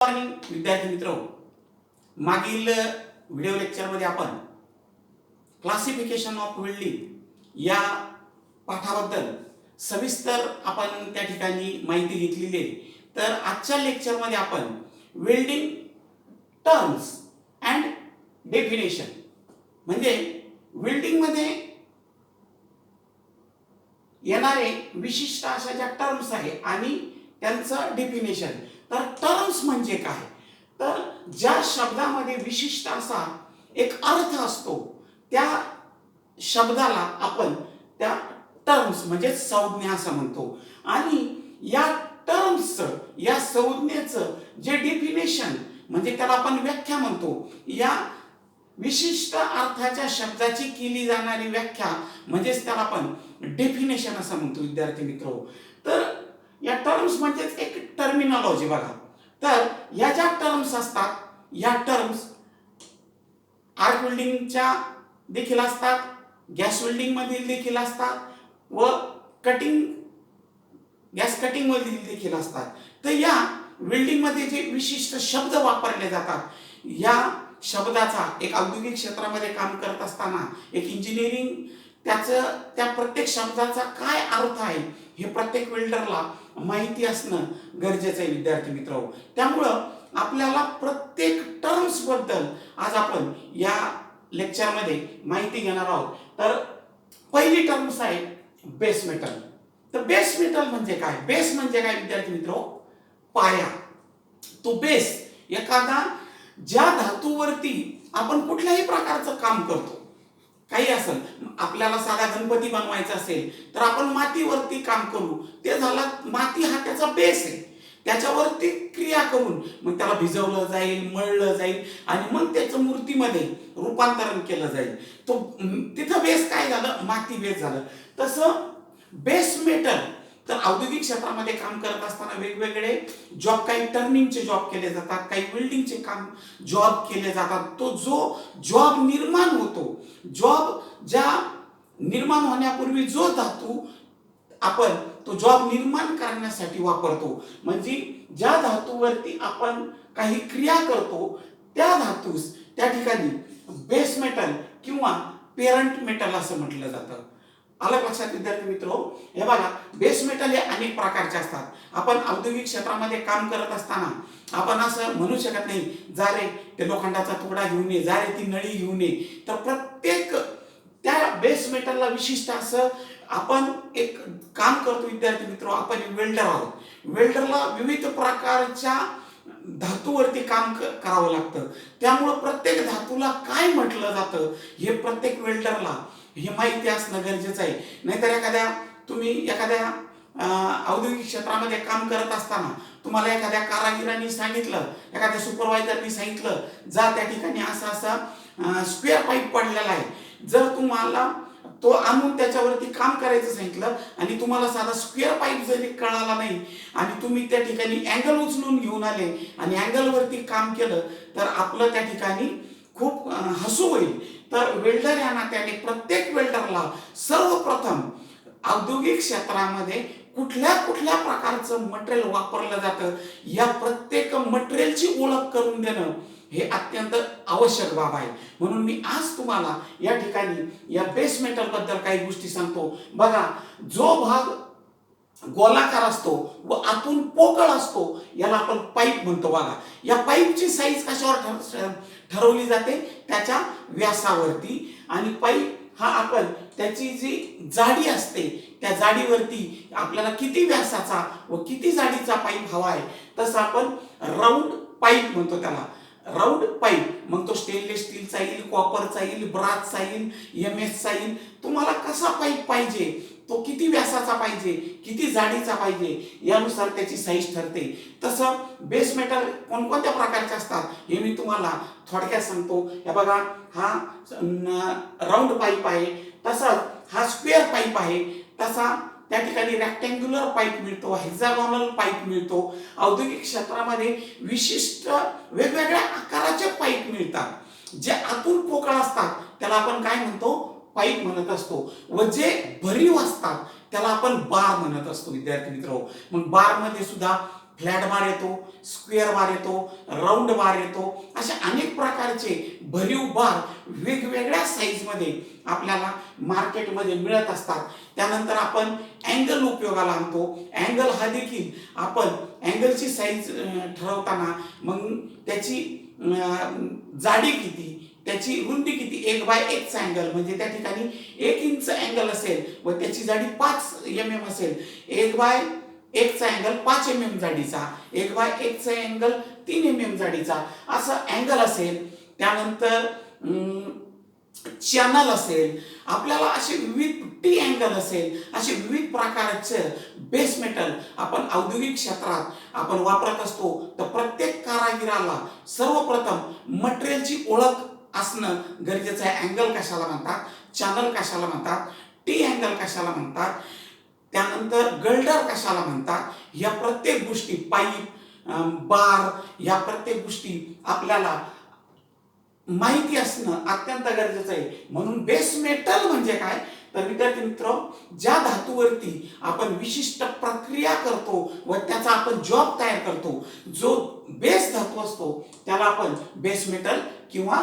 Morning विद्यार्थी मित्र, मागील व्हिडिओ लेक्चरमध्ये आपण क्लासिफिकेशन ऑफ वेल्डिंग या पाठाबद्दल सविस्तर आपण त्या ठिकाणी माहिती घेतलेली आहे. तर आजच्या लेक्चरमध्ये आपण वेल्डिंग टर्म्स अँड डेफिनेशन म्हणजे वेल्डिंगमध्ये येणारे विशिष्ट अशा ज्या टर्म्स आहे आणि त्यांचं डेफिनेशन. तर टर्म्स म्हणजे काय, तर ज्या शब्दामध्ये विशिष्ट असा एक अर्थ असतो त्या शब्दाला आपण त्या टर्म्स म्हणजे संज्ञा असं म्हणतो. आणि या टर्म्सचं या संज्ञेचं जे डेफिनेशन म्हणजे त्याला आपण व्याख्या म्हणतो. या विशिष्ट अर्थाच्या शब्दाची केली जाणारी व्याख्या म्हणजेच त्याला आपण डेफिनेशन असं म्हणतो विद्यार्थी मित्र. तर या टर्म्स म्हणजेच एक टर्मिनॉलॉजी बघा. तर या ज्या टर्म्स असतात या टर्म्स आर्क वेल्डिंगच्या देखील असतात, गॅस वेल्डिंग मधील देखील असतात व गॅस कटिंग मधील देखील असतात. तर या वेल्डिंग मध्ये जे विशिष्ट शब्द वापरले जातात या शब्दाचा एक औद्योगिक क्षेत्रामध्ये काम करत असताना एक इंजिनिअरिंग त्या प्रत्येक शब्दाचा काय अर्थ आहे हे प्रत्येक वेल्डरला माहिती असणं गरजेचं आहे विद्यार्थी मित्र. त्यामुळं आपल्याला प्रत्येक टर्म्स बद्दल आज आपण या लेक्चरमध्ये माहिती घेणार आहोत. तर पहिली टर्म्स आहे बेस मेटल. तर बेस मेटल म्हणजे काय, बेस म्हणजे काय विद्यार्थी मित्र, पाया. तो बेस एखादा ज्या धातूवरती आपण कुठल्याही प्रकारचं काम करतो, काही असेल, आपल्याला साधा गणपती बनवायचा असेल तर आपण मातीवरती काम करू, ते झाला माती हा त्याचा बेस आहे. त्याच्यावरती क्रिया करून मग त्याला भिजवलं जाईल, मळलं जाईल आणि मग त्याचं मूर्तीमध्ये रूपांतरण केलं जाईल. तो तिथं बेस काय झालं, माती बेस झालं. तसं बेस मेटल तर औद्योगिक क्षेत्रामध्ये काम करत असताना वेगवेगळे जॉब, काही टर्निंगचे जॉब केले जातात, काही वेल्डिंगचे काम जॉब केले जातात. तो जो जॉब निर्माण होतो, जॉब ज्या निर्माण होण्यापूर्वी जो धातू आपण तो जॉब निर्माण करण्यासाठी वापरतो, म्हणजे ज्या धातूवरती आपण काही क्रिया करतो त्या धातूस त्या ठिकाणी बेस मेटल किंवा पेरंट मेटल असं म्हटलं जातं. आलं लक्षात विद्यार्थी मित्र. हे बघा, बेस मेटल हे अनेक प्रकारचे असतात. आपण औद्योगिक क्षेत्रामध्ये काम करत असताना आपण असं म्हणू शकत नाही जा रे ते लोखंडाचा तुकडा घेऊन ये, जा रे ती नळी घेऊन ये. तर प्रत्येक त्या बेस मेटलला विशिष्ट असं आपण एक काम करतो विद्यार्थी मित्र. आपण वेल्डर आहोत, वेल्डरला विविध प्रकारच्या धातूवरती काम करावं लागतं. त्यामुळं प्रत्येक धातूला काय म्हटलं जातं हे प्रत्येक वेल्डरला हे माहिती असणं गरजेचं आहे. नाहीतर तुम्ही एखाद्या औद्योगिक क्षेत्रामध्ये काम करत असताना तुम्हाला एखाद्या कारागिरांनी सांगितलं, एखाद्या सुपरवायझरनी सांगितलं जा त्या ठिकाणी असा असा स्क्वेअर पाईप पडलेला आहे, जर तुम्हाला तो आणून त्याच्यावरती काम करायचं सांगितलं आणि तुम्हाला साधा स्क्वेअर पाईप जरी कळाला नाही आणि तुम्ही त्या ठिकाणी अँगल उचलून घेऊन आले आणि अँगलवरती काम केलं तर आपलं त्या ठिकाणी खूप हसू होईल. तर वेल्डर या नात्याने प्रत्येक वेल्डरला सर्वप्रथम औद्योगिक क्षेत्रामध्ये कुठल्या कुठल्या प्रकारचं मटेरियल वापरलं जातं या प्रत्येक मटेरियलची ओळख करून देणं हे अत्यंत आवश्यक बाब आहे. म्हणून मी आज तुम्हाला या ठिकाणी या बेस मेटल बद्दल काही गोष्टी सांगतो. बघा, जो भाग गोलाकार असतो व आतून पोकळ असतो याला आपण पाईप म्हणतो. बघा, या पाईपची साईज कशावर ठरवली जाते, त्याच्या व्यासावरती. आणि पाईप हा आपण त्याची जी जाडी असते त्या जाडीवरती आपल्याला किती व्यासाचा व किती जाडीचा पाईप हवा आहे तसं आपण राऊंड पाईप म्हणतो त्याला, राऊंड पाईप. मग तो स्टेनलेस स्टीलचा येईल, कॉपरचा येईल, ब्रासचा येईल, MS चा येईल. तुम्हाला कसा पाईप पाहिजे, तो किती व्यासाचा पाहिजे, किती जाडीचा पाहिजे यानुसार त्याची साईज ठरते. तसं बेस मेटल कोणकोणत्या प्रकारचे असतात हे मी तुम्हाला थोडक्यात सांगतो. हे बघा, हा राऊंड पाईप आहे, तसाच हा स्क्वेअर पाईप आहे, तसा त्या ठिकाणी रेक्टँग्युलर पाईप मिळतो, हेक्सागोनल पाईप मिळतो. औद्योगिक क्षेत्रामध्ये विशिष्ट वेगवेगळ्या आकाराचे पाईप मिळतात. जे आतून पोकळ असतात त्याला आपण काय म्हणतो, पाईप म्हणत असतो. व जे भरीव असतात त्याला आपण बार म्हणत असतो विद्यार्थी मित्र. मग बार मध्ये सुद्धा फ्लॅट बार येतो, स्क्वेअर बार येतो, राऊंड बार येतो, अशा अनेक प्रकारचे भरीव बार वेगवेगळ्या साईजमध्ये आपल्याला मार्केटमध्ये मिळत असतात. त्यानंतर आपण अँगल उपयोगाला आणतो. अँगल हा देखील आपण अँगलची साईज ठरवताना मग त्याची जाडी किती, त्याची रुंदी किती, 1/1चा अँगल म्हणजे त्या ठिकाणी 1 इंच अँगल असेल व त्याची जाडी 5 mm असेल, 1/1चा अँगल 5 mm जाडीचा, 1/1चा अँगल 3 mm जाडीचा असं अँगल असेल. त्यानंतर चॅनल असेल, आपल्याला असे विविध टी अँगल असेल, असे विविध प्रकारचे बेस मेटल आपण औद्योगिक क्षेत्रात आपण वापरत असतो. तर प्रत्येक कारागिराला सर्वप्रथम मटेरियलची ओळख असणं गरजेचं आहे. अँगल कशाला म्हणतात, चॅनल कशाला म्हणतात, टी अँगल कशाला म्हणतात, त्यानंतर गल्डर कशाला म्हणतात, या प्रत्येक गोष्टी, पाईप, बार, या प्रत्येक गोष्टी आपल्याला माहिती असणं अत्यंत गरजेचं आहे. म्हणून बेस मेटल म्हणजे काय, तर विद्यार्थी मित्र, ज्या धातूवरती आपण विशिष्ट प्रक्रिया करतो व त्याचा आपण जॉब तयार करतो, जो बेस धातू असतो त्याला आपण बेस मेटल किंवा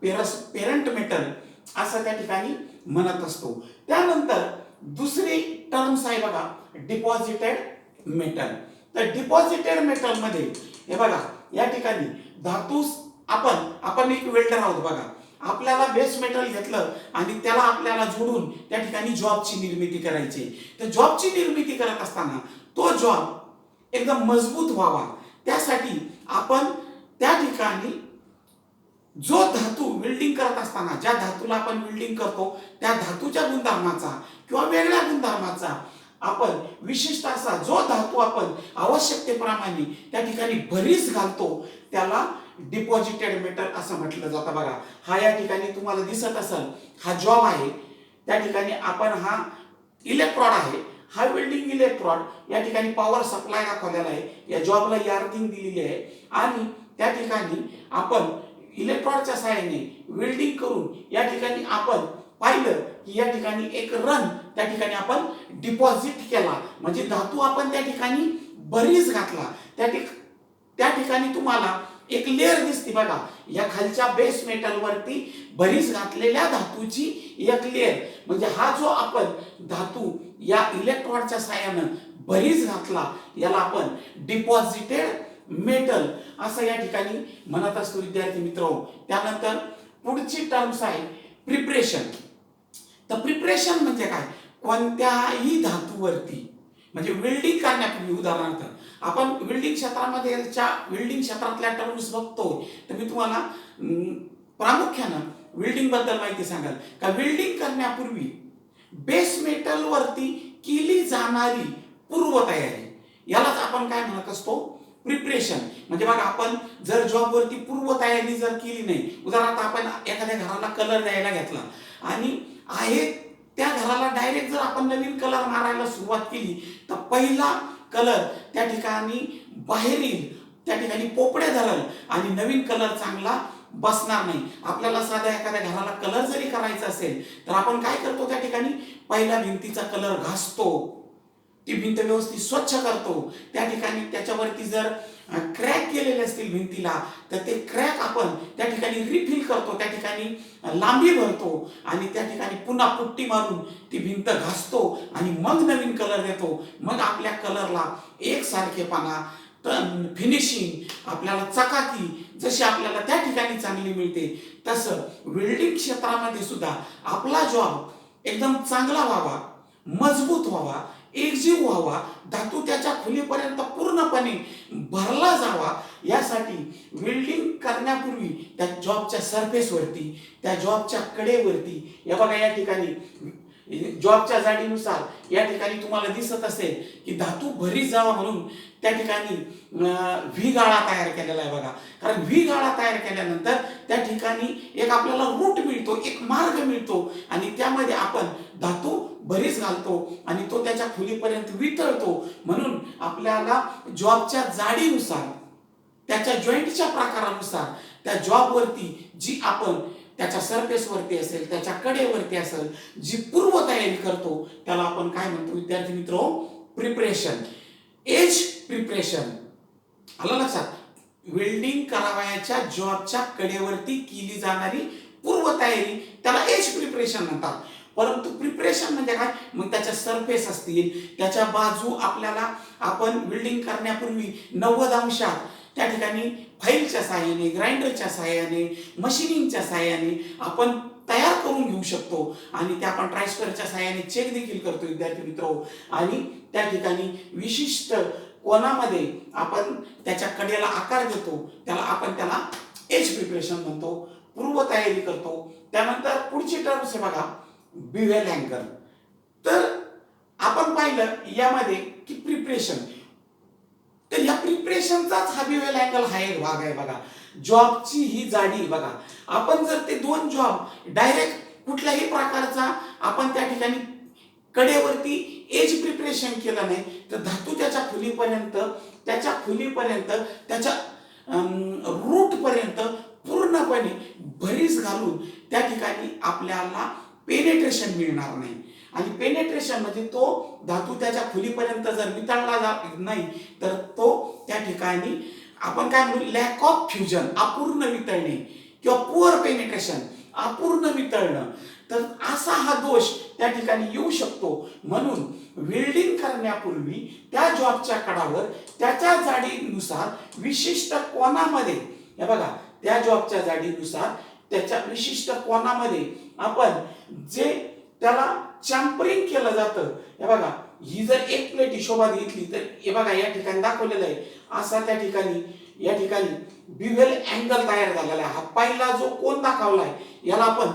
पेरंट मेटल असं त्या ठिकाणी म्हणत असतो. त्यानंतर दुसरी टर्म्स आहे बघा, डिपॉझिटेड मेटल. तर डिपॉझिटेड मेटल मध्ये हे बघा, या ठिकाणी धातू आपण एक वेल्डर आहोत बघा, आपल्याला बेस मेटल घेतलं आणि त्याला आपल्याला जोडून त्या ठिकाणी जॉबची निर्मिती करायची. तर जॉबची निर्मिती करत असताना तो जॉब एकदम मजबूत व्हावा, त्यासाठी आपण त्या ठिकाणी जो धातू वेल्डिंग करत असताना, ज्या धातूला आपण वेल्डिंग करतो त्या धातूच्या गुणधर्माचा किंवा वेगळ्या गुणधर्माचा आपण विशिष्ट असा जो धातू आपण आवश्यकतेप्रमाणे त्या ठिकाणी भरीस घालतो त्याला डिपॉझिटेड मेटल असं म्हटलं जातं बघा. हा या ठिकाणी तुम्हाला दिसत असेल, हा जॉब आहे. त्या ठिकाणी आपण हा इलेक्ट्रॉड आहे, हा वेल्डिंग इलेक्ट्रॉड, या ठिकाणी पॉवर सप्लाय दाखवलेला आहे, या जॉबला अर्थिंग दिलेली आहे आणि त्या ठिकाणी आपण इलेक्ट्रॉडच्या सहाय्याने वेल्डिंग करून या ठिकाणी आपण पाहिलं की या ठिकाणी एक रन त्या ठिकाणी आपण डिपॉझिट केला, म्हणजे धातू आपण त्या ठिकाणी भरीस घातला. त्या ठिकाणी तुम्हाला एक लेअर दिसते बघा, या खालच्या बेस मेटल वरती भरीस घातलेल्या धातूची एक लेअर, म्हणजे हा जो आपण धातू या इलेक्ट्रॉडच्या सहाय्याने भरीस घातला याला आपण डिपॉझिटेड मेटल असं या ठिकाणी म्हणत असतो विद्यार्थी मित्रांनो. त्यानंतर पुढची टर्म्स आहे प्रिपरेशन. तर प्रिपरेशन म्हणजे काय, कोणत्याही धातूवरती म्हणजे वेल्डिंग करण्यापूर्वी, उदाहरणार्थ आपण वेल्डिंग क्षेत्रातल्या टर्म्स बघतो, तर मी तुम्हाला प्रामुख्यानं वेल्डिंग बद्दल माहिती सांगाल का. वेल्डिंग करण्यापूर्वी बेस मेटल वरती केली जाणारी पूर्वतयारी यालाच आपण काय म्हणत असतो, प्रिपरेशन. म्हणजे बघा, आपण जर जॉब वरती पूर्वतयारी जर केली नाही, उदाहरणार्थ आपण एखाद्या घराला कलर द्यायला घेतला आणि आहे त्या घराला डायरेक्ट जर आपण नवीन कलर मारायला सुरुवात केली तर पहिला कलर त्या ठिकाणी बाहेर येईल, त्या ठिकाणी पोपडे धरल आणि नवीन कलर चांगला बसणार नाही. आपल्याला साध्या एखाद्या घराला कलर जरी करायचा असेल तर आपण काय करतो, त्या ठिकाणी पहिला भिंतीचा कलर घासतो, ती भिंत व्यवस्थित स्वच्छ करतो. त्या ठिकाणी त्याच्यावरती जर क्रॅक केलेले असतील भिंतीला तर ते क्रॅक आपण त्या ठिकाणी रिफिल करतो, त्या ठिकाणी लांबी भरतो आणि त्या ठिकाणी पुन्हा पुट्टी मारून ती भिंत घासतो आणि मग नवीन कलर देतो. मग आपल्या कलरला एकसारखेपणा, फिनिशिंग, आपल्याला चकाकी जशी आपल्याला त्या ठिकाणी चांगली मिळते, तसं वेल्डिंग क्षेत्रामध्ये सुद्धा आपला जॉब एकदम चांगला व्हावा, मजबूत व्हावा, एकजीव व्हावा, धातू त्याच्या खोलीपर्यंत पूर्णपणे भरला जावा, यासाठी वेल्डिंग करण्यापूर्वी त्या जॉबच्या सरफेसवरती, त्या जॉबच्या कडेवरती, या बघा या ठिकाणी जॉबच्या जाडीनुसार या ठिकाणी तुम्हाला दिसत असेल की धातू भरीस जावा म्हणून त्या ठिकाणी व्ही गाळा तयार केलेला आहे बघा. कारण व्ही गाळा तयार केल्यानंतर त्या ठिकाणी एक आपल्याला रूट मिळतो, एक मार्ग मिळतो आणि त्यामध्ये आपण धातू भरीस घालतो आणि तो त्याच्या खोलीपर्यंत वितळतो. म्हणून आपल्याला जॉबच्या जाडीनुसार, त्याच्या जॉईंटच्या प्रकारानुसार त्या जॉबवरती जी आपण त्याच्या सरफेस वरती असेल, त्याच्या कडेवरती असेल, जी पूर्व तयारी करतो त्याला आपण काय म्हणतो विद्यार्थी मित्र, प्रिपरेशन. एज प्रिपरेशन आलं लक्षात? वेल्डिंग करावयाच्या जॉबच्या कडेवरती केली जाणारी पूर्वतयारी त्याला एज प्रिपरेशन म्हणतात. परंतु प्रिपरेशन म्हणजे काय? मग त्याच्या सरफेस असतील, त्याच्या बाजू आपल्याला आपण वेल्डिंग करण्यापूर्वी 90 अंशात त्या ठिकाणी फाईलच्या सहाय्याने, ग्राइंडरच्या सहाय्याने, मशिनिंगच्या सहाय्याने आपण तयार करून घेऊ शकतो आणि त्या आपण ट्रान्सफरच्या सहाय्याने चेक देखील करतो विद्यार्थी मित्र. आणि त्या ठिकाणी विशिष्ट कोणामध्ये आपण त्याच्या कडेला आकार देतो, त्याला एज प्रिपरेशन म्हणतो, पूर्व तयारी करतो. त्यानंतर पुढची टर्म आहे बघा, बिव्हेल अँगल. तर आपण पाहिलं यामध्ये की प्रिपरेशन, तर या प्रिपरेशनचाच हा बिव्हेल अँगल हा एक भाग आहे बघा. जॉबची ही जाडी बघा, आपण जर ते दोन जॉब डायरेक्ट कुठल्याही प्रकारचा आपण त्या ठिकाणी कडेवरती एज प्रिपरेशन केलं नाही तर धातू त्याच्या खोलीपर्यंत त्याच्या रूट पर्यंत पूर्णपणे भरीस घालून त्या ठिकाणी आपल्याला पेनेट्रेशन मिळणार नाही. आणि पेनेट्रेशन म्हणजे तो धातू त्याच्या खोलीपर्यंत जर वितळला जात नाही तर तो त्या ठिकाणी आपण काय म्हणू, लॅक ऑफ फ्युजन, अपूर्ण वितळणे किंवा पुअर पेनिट्रेशन, अपूर्ण वितळणं. तर असा हा दोष त्या ठिकाणी येऊ शकतो. म्हणून वेल्डिंग करण्यापूर्वी त्या जॉबच्या कडावर त्याच्या जाडीनुसार विशिष्ट कोनामध्ये, हे बघा, त्या जॉबच्या जाडीनुसार त्याच्या विशिष्ट कोनामध्ये आपण जे त्याला चॅम्परिंग केलं जातं. हे बघा, ही जर एक प्लेट हिशोबात घेतली तर हे बघा या ठिकाणी दाखवलेलं आहे, असा त्या ठिकाणी या ठिकाणी बिव्हेल अँगल तयार झालेला आहे. हा पहिला जो कोन दाखवलाय याला आपण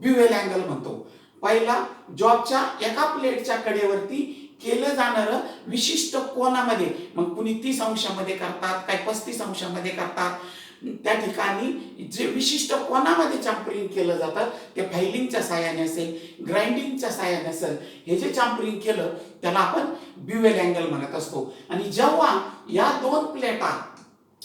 बिव्हेल अँगल म्हणतो. पहिला जॉबच्या एका प्लेटच्या कडेवरती केलं जाणारं विशिष्ट कोनामध्ये, मग कुणी 30 अंशामध्ये करतात, काही 35 अंशामध्ये करतात, त्या ठिकाणी जे विशिष्ट कोनामध्ये चॅम्परिंग केलं जातं ते फायलिंगच्या साहाय्याने असेल, ग्राइंडिंगच्या साहाय्याने असेल, हे जे चॅम्परिंग केलं त्याला आपण बिव्हेल अँगल म्हणत असतो. आणि जेव्हा या दोन प्लेटा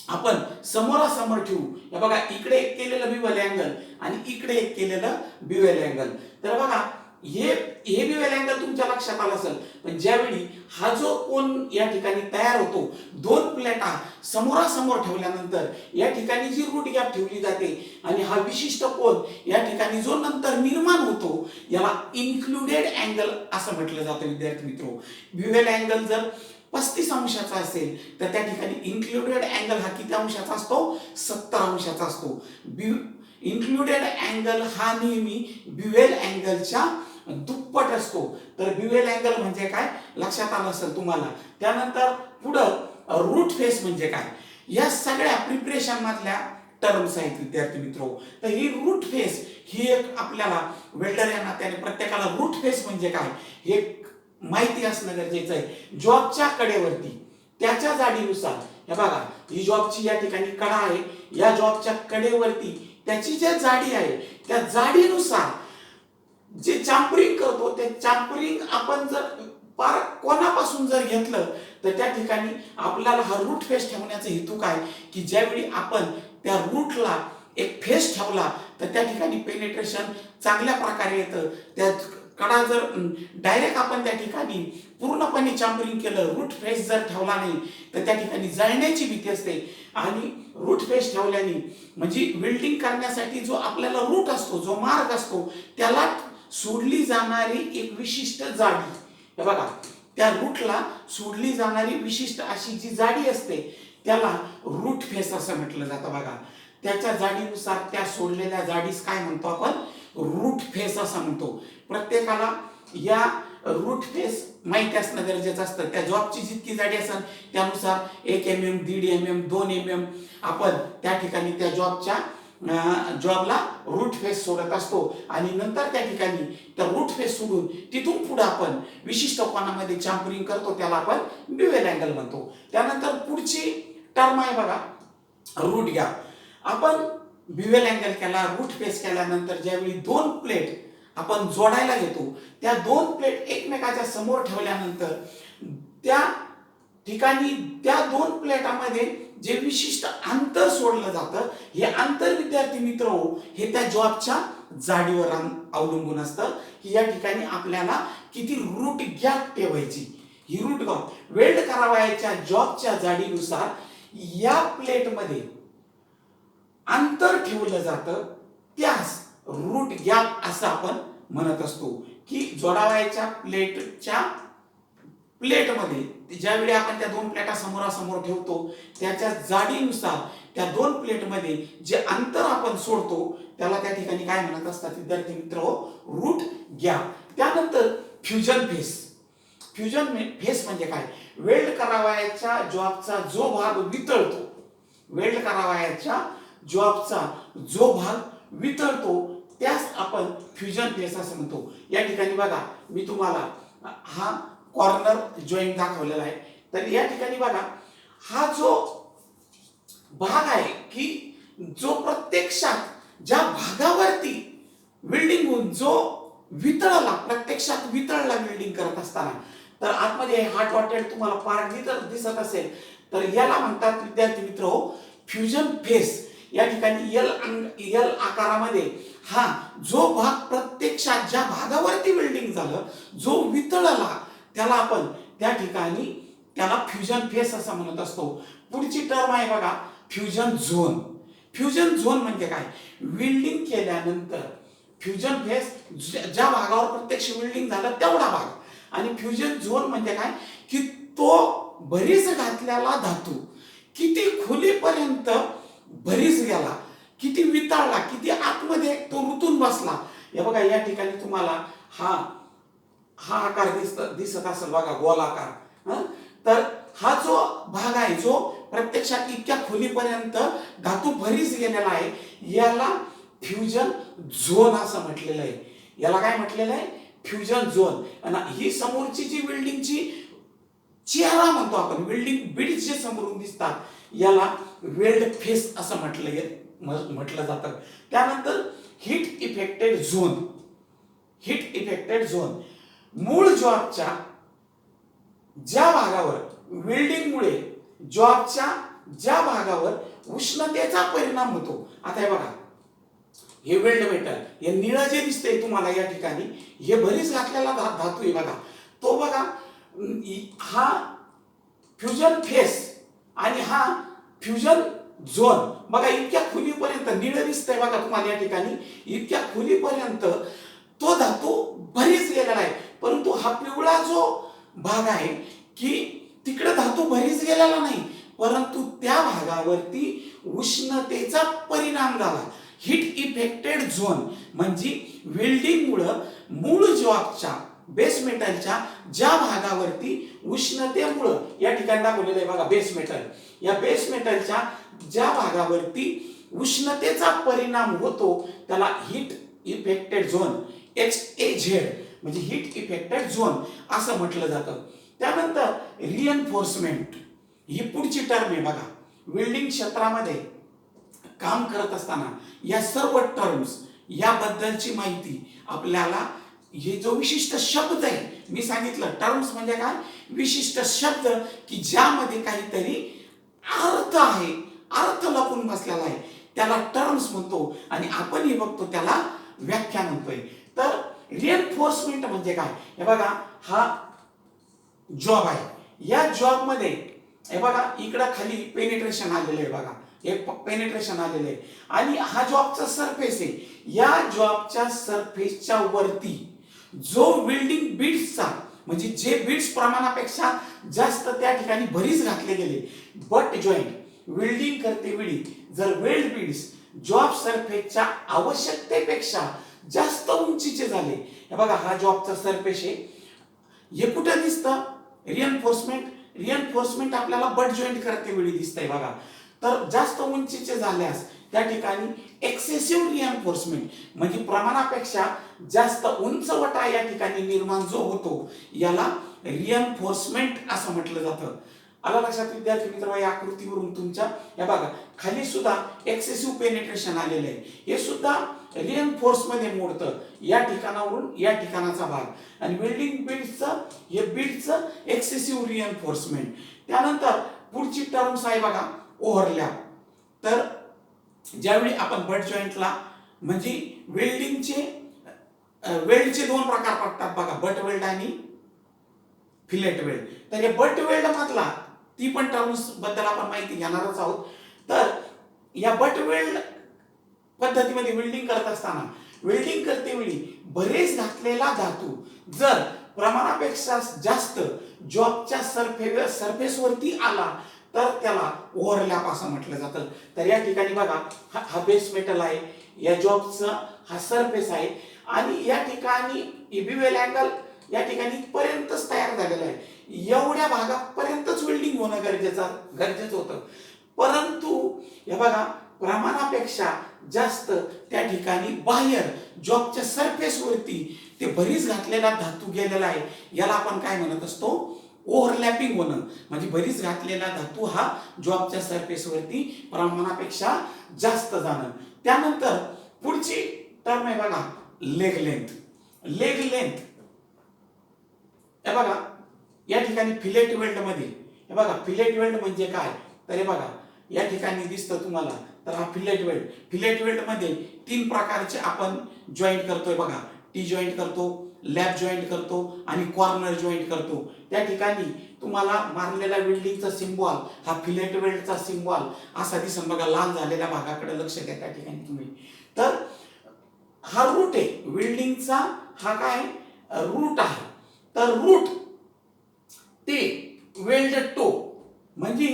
आपण समोरासमोर ठेवू, हे बघा, इकडे एक केलेलं बिव्हेल अँगल आणि इकडे एक केलेलं बिव्हेल अँगल, तर बघा हे बिव्हेल अँगल तुमच्या लक्षात आलं असेल. पण ज्यावेळी हा जो कोन या ठिकाणी तयार होतो, दोन प्लेटा समोरासमोर ठेवल्यानंतर या ठिकाणी जी रूट गॅप ठेवली जाते आणि हा विशिष्ट कोन या ठिकाणी जो नंतर निर्माण होतो याला इन्क्लुडेड अँगल असं म्हटलं जातं विद्यार्थी मित्र. बिव्हेल अँगल जर 35 अंशाचा असेल तर त्या ठिकाणी इन्क्लुडेड अँगल हा किती अंशाचा असतो? 70 अंशाचा असतो. इन्क्लुडेड अँगल हा नेहमी बिव्हेल अँगलच्या दुप्पट असतो. तर बिव्हेल अँगल म्हणजे काय लक्षात आलं असेल तुम्हाला. त्यानंतर पुढं रूट फेस म्हणजे काय, या सगळ्या प्रिपरेशन मधल्या टर्म्स आहेत विद्यार्थी मित्र. तर ही रूट फेस ही एक आपल्याला वेल्डर या नात्याने प्रत्येकाला रूट फेस म्हणजे काय हे माहिती असणं गरजेचं आहे. जॉबच्या कडेवरती त्याच्या जाडीनुसार, हे बघा, ही जॉबची या ठिकाणी कडा आहे, या जॉबच्या कडेवरती त्याची जी जाडी आहे त्या जाडीनुसार जे चॅम्परिंग करतो ते चॅम्परिंग आपण जर पार कोणापासून जर घेतलं तर त्या ठिकाणी आपल्याला हा रूट फेस ठेवण्याचा हेतू काय की ज्यावेळी आपण त्या रूटला एक फेस ठेवला तर त्या ठिकाणी पेनिट्रेशन चांगल्या प्रकारे येतं. त्या कडा जर डायरेक्ट आपण त्या ठिकाणी पूर्णपणे चॅम्परिंग केलं, रूट फेस जर ठेवला नाही तर त्या ठिकाणी जळण्याची भीती असते. आणि रूट फेस ठेवल्याने म्हणजे वेल्डिंग करण्यासाठी जो आपल्याला रूट असतो, जो मार्ग असतो, त्याला सोडली जाणारी एक विशिष्ट जाडी, हे बघा, त्या रूटला सोडली जाणारी विशिष्ट अशी जी जाडी असते त्याला रूट फेस असं म्हटलं जातं बघा. त्याच्या जाडीनुसार त्या सोडलेल्या जाडीस काय म्हणतो आपण? रूट फेस असं म्हणतो. प्रत्येकाला या रूट फेस माहिती असणं गरजेचं असतं. त्या जॉबची जितकी जाडी असेल त्यानुसार 1 mm, 1.5 mm, 2 mm आपण त्या ठिकाणी त्या जॉबला रूट फेस सोडत असतो. आणि नंतर त्या ठिकाणी त्या रूट फेस सोडून तिथून पुढे आपण विशिष्ट कोनामध्ये चॅम्परिंग करतो, त्याला आपण बिव्हेल अँगल म्हणतो. त्यानंतर पुढची टर्म आहे बघा, रूट गॅप. आपण बिव्हेल अँगल केला, रूट फेस केल्यानंतर ज्यावेळी दोन प्लेट आपण जोडायला घेतो, त्या दोन प्लेट एकमेकाच्या समोर ठेवल्यानंतर त्या ठिकाणी त्या दोन प्लेटामध्ये जे विशिष्ट अंतर सोडलं जातं, हे अंतर विद्यार्थी मित्र हे त्या जॉबच्या जाडीवर अवलंबून असतं की या ठिकाणी आपल्याला किती रूट गॅप ठेवायची. ही रूट गॅप वेल्ड करावयाच्या जॉबच्या जाडीनुसार या प्लेटमध्ये अंतर ठेवलं जातं, त्यास रूट गॅप असं आपण म्हणत असतो. की जोडावयाच्या प्लेटमध्ये ज्यावेळी आपण त्या दोन प्लेटा समोरासमोर ठेवतो, त्याच्या जाडीनुसार त्या दोन प्लेटमध्ये जे अंतर आपण सोडतो त्याला त्या ठिकाणी काय म्हणत असतात विद्यार्थी मित्र, रूट गॅप. त्यानंतर फ्युजन फेस. फ्युजन फेस म्हणजे काय? वेल्ड करावयाच्या जॉबचा जो भाग वितळतो, वेल्ड करावयाच्या जॉबचा जो भाग वितळतो त्यास आपण फ्युजन फेस असं म्हणतो. या ठिकाणी बघा मी तुम्हाला हा कॉर्नर जॉईंट दाखवलेला आहे. तर या ठिकाणी बघा हा जो भाग आहे की जो प्रत्यक्षात ज्या भागावरती वेल्डिंग होऊन जो वितळला, प्रत्यक्षात वितळला वेल्डिंग करत असताना, तर आतमध्ये हा डॉटेड तुम्हाला पार्ट दिसत असेल, तर याला म्हणतात विद्यार्थी मित्र फ्युजन फेस. या ठिकाणी एल आकारामध्ये हा जो भाग प्रत्यक्षात ज्या भागावरती वेल्डिंग झालं, जो वितळला, त्याला आपण त्या ठिकाणी त्याला फ्युजन फेस असं म्हणत असतो. पुढची टर्म आहे बघा फ्युजन झोन. फ्युजन झोन म्हणजे काय? वेल्डिंग केल्यानंतर फ्युजन फेस ज्या भागावर प्रत्यक्ष वेल्डिंग झालं तेवढा भाग, आणि फ्युजन झोन म्हणजे काय की तो भरीस घातलेला धातू किती खोलीपर्यंत भरीस गेला, किती वितळला, किती आतमध्ये तो रुतून बसला. हे बघा या ठिकाणी तुम्हाला हा आकार दिसत असेल बघा, गोलाकार. तर हा जो भाग आहे जो प्रत्यक्षात इतक्या खोलीपर्यंत धातू भरीस गेलेला आहे, याला फ्युजन झोन असं म्हटलेलं आहे. याला काय म्हटलेलं आहे? Fusion zone. आणि ही समोरची जी वेल्डिंगची चेहरा म्हणतो आपण, वेल्डिंग बीड्स जे समोरून दिसतात, याला वेल्ड फेस असं म्हटलं जातं. त्यानंतर heat affected zone. Heat affected zone मूळ जॉबच्या ज्या भागावर वेल्डिंगमुळे जॉबच्या ज्या भागावर उष्णतेचा परिणाम होतो. आता हे बघा, हे वेल्ड मेटल, हे निळं जे दिसतंय तुम्हाला या ठिकाणी, हे भरीस घातलेला धातू आहे बघा. तो बघा हा फ्युजन फेस आणि हा फ्युजन झोन. बघा इतक्या खोलीपर्यंत निळं दिसतंय बघा तुम्हाला या ठिकाणी, इतक्या खोलीपर्यंत तो धातू भरीस गेलेला आहे. परंतु हा पिवळा जो भाग आहे की तिकडे धातू भरीस गेलेला नाही, परंतु त्या भागावरती उष्णतेचा परिणाम झाला. हीट इफेक्टेड झोन म्हणजे वेल्डिंगमुळं मूळ जॉबच्या बेस मेटलच्या ज्या भागावरती उष्णतेमुळं, या ठिकाणी दाखवलेलं आहे बघा बेस मेटल, या बेस मेटलच्या ज्या भागावरती उष्णतेचा परिणाम होतो त्याला हीट इफेक्टेड झोन, HAZ म्हणजे हीट इफेक्टेड झोन असं म्हटलं जातं. त्यानंतर रिएन्फोर्समेंट ही पुढची टर्म आहे बघा. वेल्डिंग क्षेत्रामध्ये काम करत असताना या सर्व टर्म्स याबद्दलची माहिती आपल्याला, हे जो विशिष्ट शब्द आहे मी सांगितलं, टर्म्स म्हणजे काय? विशिष्ट शब्द की ज्यामध्ये काहीतरी अर्थ आहे, अर्थ लपून बसलेला आहे, त्याला टर्म्स म्हणतो. आणि आपण हे बघतो त्याला व्याख्या म्हणतोय. तर रिएन्फोर्समेंट म्हणजे काय? हे बघा हा जॉब आहे, या जॉब मध्ये हे बघा इकडं खाली पेनिट्रेशन आलेलं आहे बघा, हे पेनिट्रेशन आलेलं आहे. आणि हा जॉबचा सरफेस आहे, या जॉबच्या सरफेसच्या वरती जो वेल्डिंग बीड्सचा म्हणजे जे बीड्स प्रमाणापेक्षा जास्त त्या ठिकाणी भरीस घातले गेले, बट जॉईंट वेल्डिंग करते वेळी जर वेल्ड बीड्स जॉब सरफेसच्या आवश्यकतेपेक्षा जास्त उंचीचे झाले, हे बघा हा जॉबचा सरफेस आहे, हे कुठे दिसतं? रिएन्फोर्समेंट आपल्याला बट जॉईंट करते वेळी दिसतंय बघा. तर जास्त उंचीचे झाल्यास त्या ठिकाणी एक्सेसिव्ह रिएन्फोर्समेंट म्हणजे प्रमाणापेक्षा जास्त उंचवटा या ठिकाणी निर्माण जो होतो याला रिएन्फोर्समेंट असं म्हटलं जातं. आला लक्षात विद्यार्थी मित्र? या आकृतीवरून तुमच्या या बघा खाली सुद्धा एक्सेसिव्ह पेनिट्रेशन आलेलं आहे, हे सुद्धा रिएन्फोर्स मध्ये मोडतं, या ठिकाणावरून या ठिकाणाचा भाग. आणि वेल्डिंग बीड्सचं हे बीड्सचं एक्सेसिव्ह रिएन्फोर्समेंट. त्यानंतर पुढची टर्म्स आहे बघा ओव्हरलॅप. तर ज्यावेळी आपण बट जॉईंटला म्हणजे वेल्डचे दोन प्रकार पडतात बघा, बट वेल्ड आणि फिलेट वेल्ड. तर हे बट वेल्ड मधला ती पण टर्म्स बद्दल आपण माहिती घेणारच आहोत. तर या बट वेल्ड पद्धतीमध्ये वेल्डिंग करत असताना वेल्डिंग करतेवेळी बरेच घातलेला धातू जर प्रमाणापेक्षा जास्त जॉबच्या सरफेसवरती आला तर त्याला ओव्हरलॅप असं म्हटलं जातं. तर या ठिकाणी बघा हा बेस मेटल आहे, या जॉबचा हा सरफेस आहे आणि या ठिकाणी इबिवेल अँगल या ठिकाणी पर्यंतच तयार झालेला आहे. एवढ्या भागापर्यंतच वेल्डिंग होणं गरजेचं होतं. परंतु हे बघा प्रमाणापेक्षा जास्त त्या ठिकाणी बाहेर जॉबच्या सरफेसवरती ते भरीस घातलेला धातू गेलेला आहे. याला आपण काय म्हणत असतो? ओव्हरलॅपिंग होणं. म्हणजे भरीस घातलेला धातू हा जॉबच्या सरफेसवरती प्रमाणापेक्षा जास्त जाणं. त्यानंतर पुढची टर्म आहे बघा लेग लेंथ. लेग लेंथ हे बघा या ठिकाणी फिलेट वेल्ड मध्ये हे बघा फिलेट वेल्ड म्हणजे काय तर हे बघा या ठिकाणी दिसतं तुम्हाला. तर हा फिलेट वेल्ड. फिलेट वेल्ड मध्ये 3 प्रकारचे आपण जॉईंट करतोय बघा. टी जॉईंट करतो, लॅब जॉईंट करतो आणि कॉर्नर जॉईंट करतो. त्या ठिकाणी तुम्हाला मारलेला वेल्डिंगचा सिम्बॉल हा फिलेट वेल्डचा सिम्बॉल असा दिसन बघा. लाल झालेल्या भागाकडे लक्ष द्या त्या ठिकाणी तुम्ही. तर हा रूट आहे वेल्डिंगचा. हा काय रूट आहे. तर रूट ते वेल्ड टो म्हणजे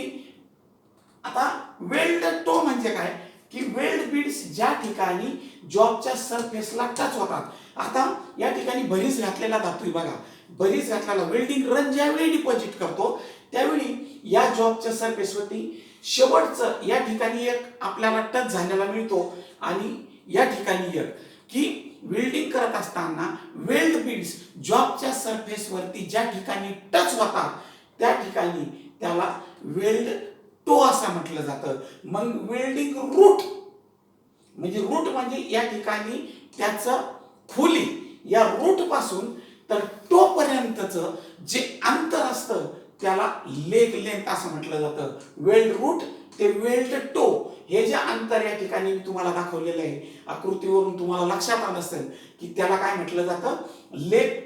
आता वेल्ड टो म्हणजे काय की वेल्ड बीड्स ज्या ठिकाणी जॉबच्या सरफेसला टच होतात. आता या ठिकाणी भरीस घातलेला धातू बघा. भरीस घातलेला वेल्डिंग रन ज्यावेळी डिपॉझिट करतो त्यावेळी या जॉबच्या सरफेसवरती शेवटचं या ठिकाणी एक आपल्याला टच झालेला मिळतो आणि या ठिकाणी एक की वेल्डिंग करत असताना वेल्ड बीड्स जॉबच्या सरफेसवरती ज्या ठिकाणी टच होतात त्या ठिकाणी त्याला वेल्ड टो असं म्हटलं जातं. मग वेल्डिंग रूट म्हणजे या ठिकाणी त्याचं खोली या रूट पासून तर टो पर्यंतचं जे अंतर असतं त्याला लेग लेंथ असं म्हटलं जातं. वेल्ड रूट ते वेल्ड टो हे जे अंतर या ठिकाणी मी तुम्हाला दाखवलेलं आहे आकृतीवरून तुम्हाला लक्षात आलं असेल की त्याला काय म्हटलं जातं? लेग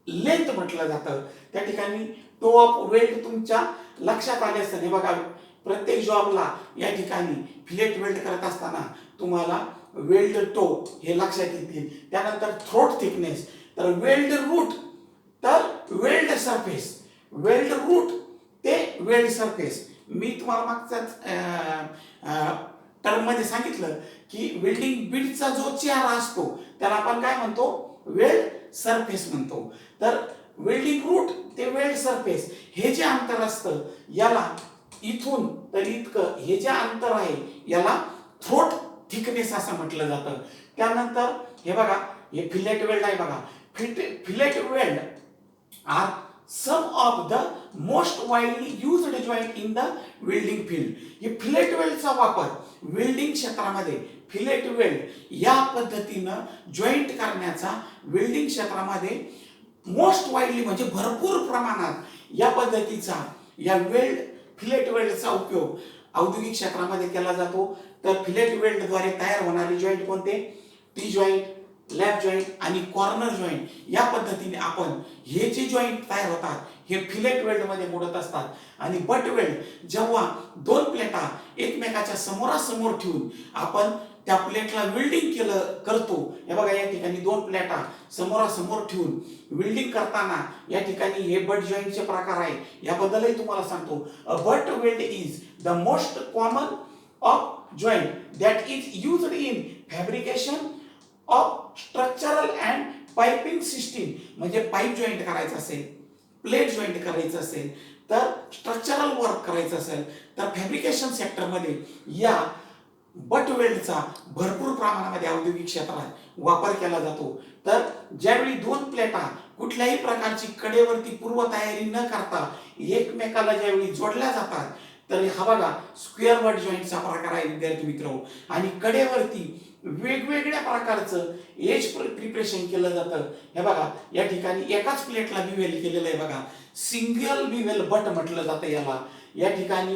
लेंथ म्हटलं जातं. त्या ठिकाणी टो ऑफ वेल्ड तुमच्या लक्षात आले असेल. हे बघा प्रत्येक जॉबला या ठिकाणी फिलेट वेल्ड करत असताना तुम्हाला वेल्ड टो हे लक्षात येतील. त्यानंतर थ्रोट थिकनेस तर वेल्ड रूट तर वेल्ड सरफेस. वेल्ड रूट ते वेल्ड सरफेस. मी तुम्हाला मागच्याच टर्म मध्ये सांगितलं की वेल्डिंग बीडचा जो चेहरा असतो त्याला आपण काय म्हणतो? वेल्ड सरफेस म्हणतो. तर वेल्डिंग रूट ते वेल्ड सरफेस हे जे अंतर असतं याला इथून तर इतकं हे जे अंतर आहे याला थ्रोट थिकनेस असं म्हटलं जातं. त्यानंतर हे बघा हे फिलेट वेल्ड आहे बघा. Fillet weld are some of the most widely used joint in the welding field. हे फिलेट वेल्डचा वापर वेल्डिंग क्षेत्रामध्ये फिलेट वेल्ड या पद्धतीनं जॉईंट करण्याचा वेल्डिंग क्षेत्रामध्ये मोस्ट वाइडली म्हणजे भरपूर प्रमाणात या पद्धतीचा या फिलेट वेल्डचा उपयोग औद्योगिक क्षेत्रामध्ये केला जातो. तर फिलेट वेल्डद्वारे तयार होणारे जॉईंट कोणते? टी जॉईंट, लॅब जॉईंट आणि कॉर्नर जॉईंट. या पद्धतीने आपण हे जे जॉईंट तयार होतात हे फिलेट वेल्डमध्ये मोडत असतात. आणि बट वेल्ड जेव्हा 2 प्लेटा एकमेकाच्या समोरासमोर ठेवून आपण त्या प्लेटला वेल्डिंग करतो. हे बघा या ठिकाणी 2 प्लेटा समोरासमोर ठेवून वेल्डिंग करताना या ठिकाणी हे बट जॉईंटचे प्रकार आहे. याबद्दलही तुम्हाला सांगतो. अ butt weld is the most common of joint that is used in fabrication of structural and piping system. म्हणजे पाईप जॉईंट करायचं असेल, प्लेट जॉईंट करायचं असेल, तर स्ट्रक्चरल वर्क करायचं असेल तर फॅब्रिकेशन सेक्टरमध्ये या बट वेल्डचा भरपूर प्रमाणामध्ये औद्योगिक क्षेत्रात वापर केला जातो. तर ज्यावेळी 2 प्लेटा कुठल्याही प्रकारची कडेवरती पूर्वतयारी न करता एकमेकाला ज्यावेळी जोडल्या जातात तर हा बघा स्क्वेअर बट जॉईंटचा प्रकार आहे विद्यार्थी मित्र. आणि कडेवरती वेगवेगळ्या प्रकारचं एज प्रिपरेशन केलं जातं. हे बघा या ठिकाणी एकाच प्लेटला बिवेल केलेलं आहे बघा. सिंगल बिवेल बट म्हटलं जातं याला. या ठिकाणी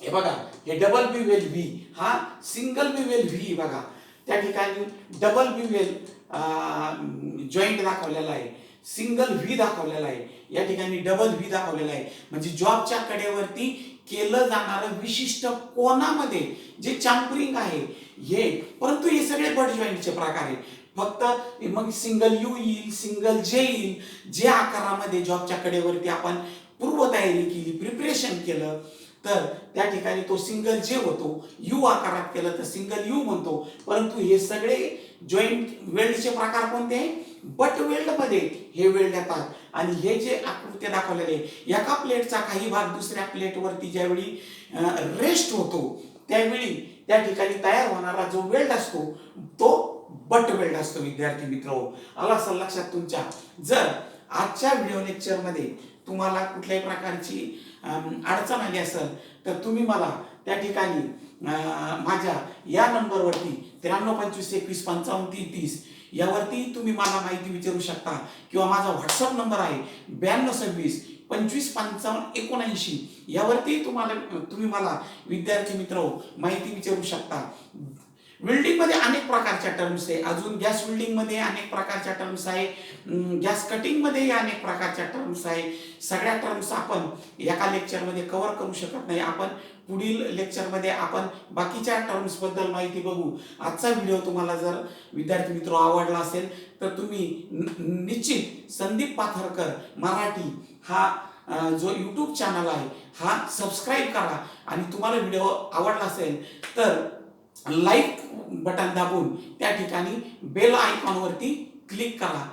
हे बघा हे डबल बिवेल व्ही हा सिंगल बिवेल व्ही बघा. त्या ठिकाणी डबल बिवेल जॉईंट दाखवलेला आहे. सिंगल व्ही दाखवलेला आहे, या ठिकाणी डबल व्ही दाखवलेला आहे. म्हणजे जॉबच्या कडेवरती केलं जाणारं विशिष्ट कोणामध्ये जे चॅम्परिंग आहे हे, परंतु हे सगळे बट जॉईंटचे प्रकार आहे. फक्त मग सिंगल यू येईल, सिंगल जे येईल, जे आकारामध्ये जॉबच्या कडेवरती आपण पूर्वतयारी केली, प्रिपरेशन केलं तर त्या ठिकाणी तो सिंगल जे होतो. यू आकारात केलं तर सिंगल यू म्हणतो. परंतु हे सगळे जॉईंट वेल्डचे प्रकार कोणते आहे? बट वेल्ड मध्ये हे वेल्ड येतात. आणि हे जे आकृती दाखवलेले एका प्लेटचा काही भाग दुसऱ्या प्लेटवरती ज्यावेळी रेस्ट होतो त्यावेळी त्या ठिकाणी तयार होणारा जो वेल्ड असतो तो बट वेल्ड असतो. विद्यार्थी मित्र, आला असेल लक्षात तुमच्या. जर आजच्या व्हिडिओ लेक्चरमध्ये तुम्हाला कुठल्याही प्रकारची अडचण आली असेल तर तुम्ही मला त्या ठिकाणी माझ्या या नंबरवरती 9325215530 यावरती तुम्ही मला माहिती विचारू शकता. किंवा माझा व्हॉट्सअप नंबर आहे 9226255579 यावरती तुम्ही मला विद्यार्थी मित्र माहिती विचारू शकता. वेल्डिंग मध्ये अनेक प्रकारच्या टर्म्स आहे. अजून गॅस वेल्डिंग मध्ये अनेक प्रकारच्या टर्म्स आहे. गॅस कटिंग मध्ये अनेक प्रकारच्या टर्म्स आहे. सगळ्या टर्म्स आपण एका लेक्चर मध्ये कव्हर करू शकत नाही. आपण पुढील लेक्चर मध्ये आपण बाकीच्या टर्म्स बद्दल माहिती बघू. आजचा व्हिडिओ तुम्हाला जर विद्यार्थी मित्र आवडला असेल तर तुम्ही निश्चित संदीप पाथरकर मराठी हा जो यूट्यूब चॅनल आहे हा सबस्क्राईब करा. आणि तुम्हाला व्हिडिओ आवडला असेल तर लाईक बटन दाबून त्या ठिकाणी बेल आयकॉनवरती क्लिक करा.